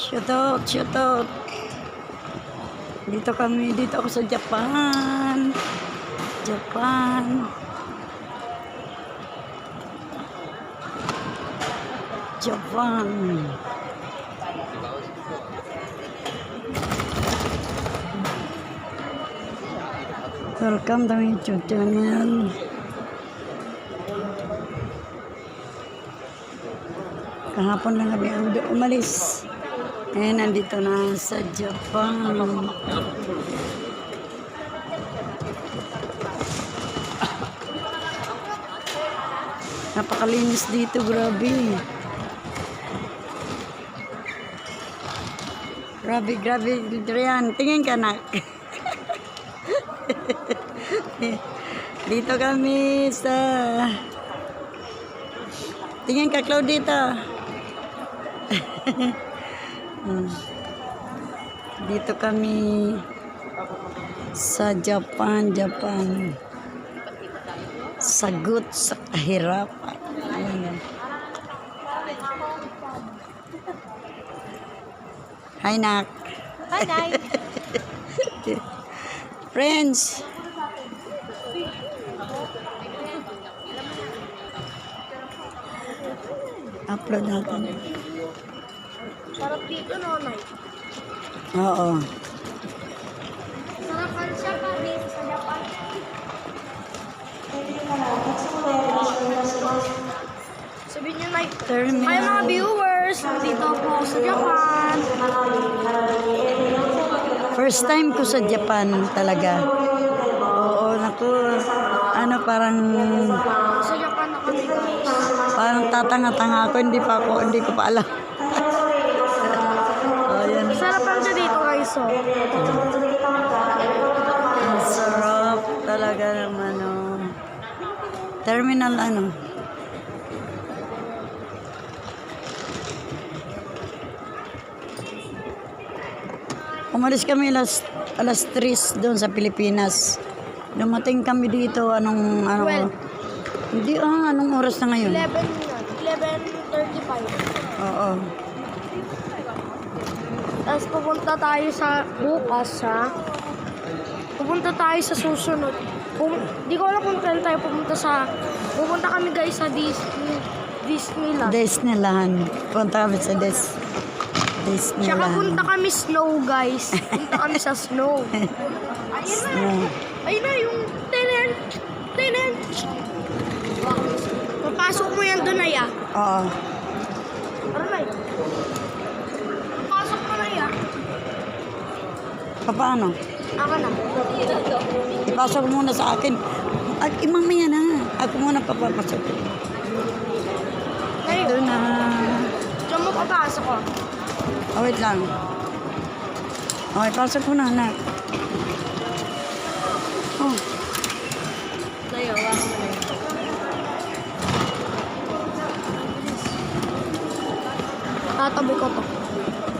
Shout out, shout out. Dito ako sa Japan. Japan. Japan. Welcome to my YouTube channel. Kahapon lang kami umalis. Ngayon nandito na sa Japan. Napakalinis dito, grabe. Grabe, Adrian. Tingin ka na. Dito kami sa... Tingin ka, Claude, dito. Dito kami sa Japan. Sagot sa kahirapan. Hi, Nak. Hi, guys. Friends. Upload natin. Sarap dito, no, Nay? Oo. Sarapan siya pa dito sa Japan. Sabihin niyo, Nay. Terminal. Hi, mga viewers. Dito po ako sa Japan. First time ko sa Japan talaga. Oo, naku. Ano, parang Sa Japan na kami, guys. tatanga-tanga ako. Hindi ko pa alam. Oh, yan. Sarapan siya dito, guys. Oh. Ang sarap talaga naman, oh. Terminal ano. Umalis kami alas 3 doon sa Pilipinas. Dumating kami dito, ano? 12. Hindi, anong oras na ngayon? 11:35. Oo. Tapos pupunta tayo sa bukas, ha? Pupunta tayo sa susunod. Di ko alam kung kailan tayo pupunta kami, guys, sa Disneyland. Disneyland. Punta kami sa Tsaka Disneyland. punta kami snow, guys. Punta kami sa snow. Ayun na. Ayun na yung tenen. Papasok mo yan doon, Aya. Oo. Tara na. Papasok mo na, Aya. Paano? Ako na. Ipasok mo muna sa akin. At mamaya na. Ako muna papapasok. Ngayon, Doon na. diyan mo papasok ko. Oh, wait lang. Okay, pasok mo na, anak. Oh, Tayo, tatabi ko to.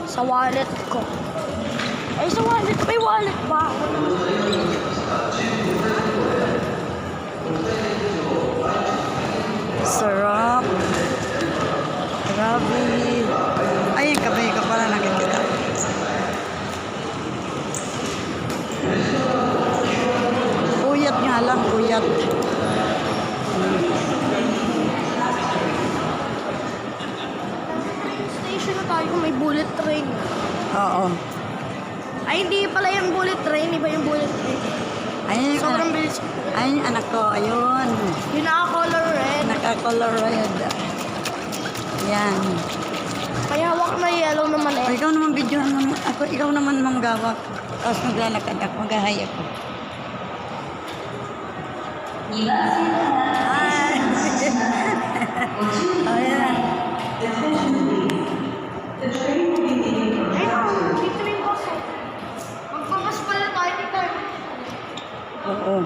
Sa wallet ko. Ay, sa wallet. May wallet ba? sarap. Grabe. Ay, yung kamay ko pala nakikita. Puyat nga lang, puyat. Station na tayo kung may bullet train. Oo. Ay, hindi pala yung bullet train. Iba yung bullet train. Ayun, Sobrang bilis. ayun, anak ko, ayun. Yung naka-color red. Naka-color red. Yan. Kaya hawak na yellow naman O, eh. ikaw naman video naman. Ikaw naman manggawak. Tapos maglalakad ako, maghahay ako. Ay! Ayan. Ayun, dito yung boss eh. Magpapas pala tayo dito. Oo.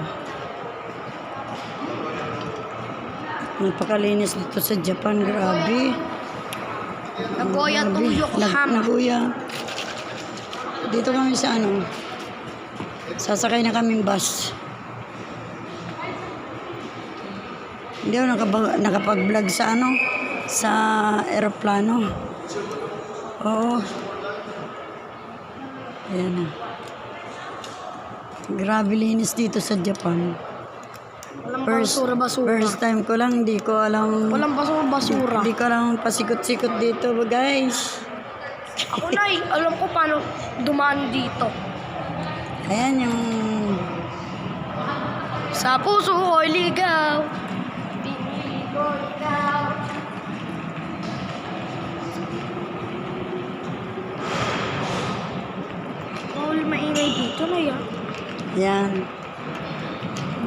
Napakalinis dito sa Japan, grabe. Nagoya to Grabe. Yokohama. Nagoya. Dito kami sa ano. Sasakay na kaming bus. Hindi ako nakapag-vlog sa ano, sa aeroplano. Oo. Ayan na. Grabe linis dito sa Japan. Walang First basura-basura. time ko lang, hindi ko alam. Walang basura-basura. Hindi ko alam pasikot-sikot dito, guys. Ako na alam ko paano dumaan dito. Ayan yung... Sa puso ko'y ligaw. Pinili ko ikaw. Bawal maingay dito na yan. Ayan.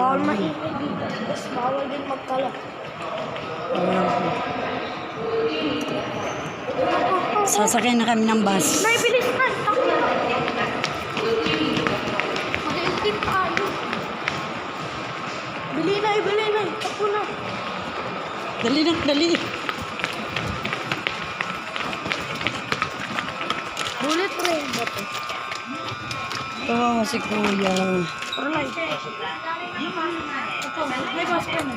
Bawal maingay dito. Tapos bawal din magkalat. Ayan. Sasakay na kami ng bus. Nay, bilis na! Takbo na! Mag-18 tayo. Bili na! Takbo na! Dali na, dali. Bullet train ba ito? Kawawa si Kuya. Paralay. Ito, may bus ka na.